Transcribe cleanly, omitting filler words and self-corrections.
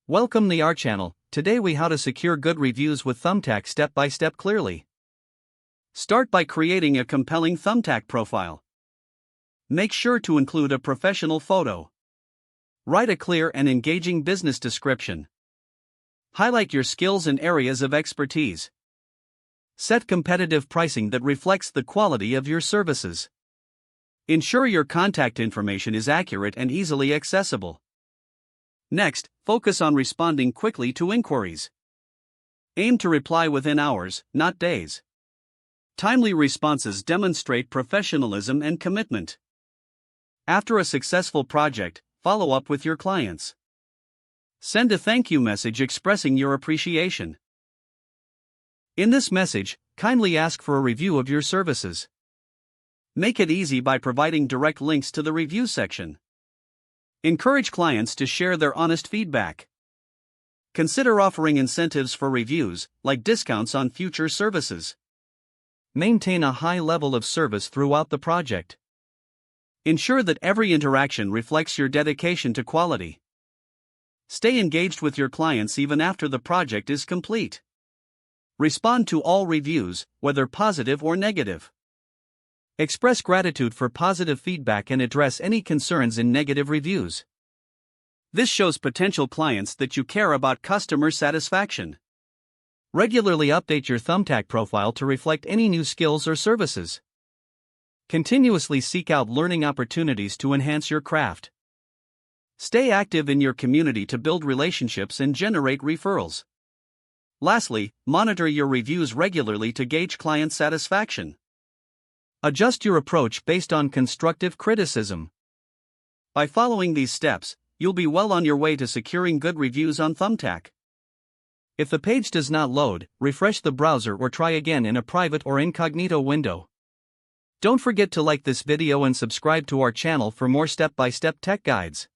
Welcome to our channel. Today we how to secure good reviews with Thumbtack step by step clearly. Start by creating a compelling Thumbtack profile. Make sure to include a professional photo. Write a clear and engaging business description. Highlight your skills and areas of expertise. Set competitive pricing that reflects the quality of your services. Ensure your contact information is accurate and easily accessible. Next, focus on responding quickly to inquiries. Aim to reply within hours, not days. Timely responses demonstrate professionalism and commitment. After a successful project, follow up with your clients. Send a thank you message expressing your appreciation. In this message, kindly ask for a review of your services. Make it easy by providing direct links to the review section. Encourage clients to share their honest feedback. Consider offering incentives for reviews, like discounts on future services. Maintain a high level of service throughout the project. Ensure that every interaction reflects your dedication to quality. Stay engaged with your clients even after the project is complete. Respond to all reviews, whether positive or negative. Express gratitude for positive feedback and address any concerns in negative reviews. This shows potential clients that you care about customer satisfaction. Regularly update your Thumbtack profile to reflect any new skills or services. Continuously seek out learning opportunities to enhance your craft. Stay active in your community to build relationships and generate referrals. Lastly, monitor your reviews regularly to gauge client satisfaction. Adjust your approach based on constructive criticism. By following these steps, you'll be well on your way to securing good reviews on Thumbtack. If the page does not load, refresh the browser or try again in a private or incognito window. Don't forget to like this video and subscribe to our channel for more step-by-step tech guides.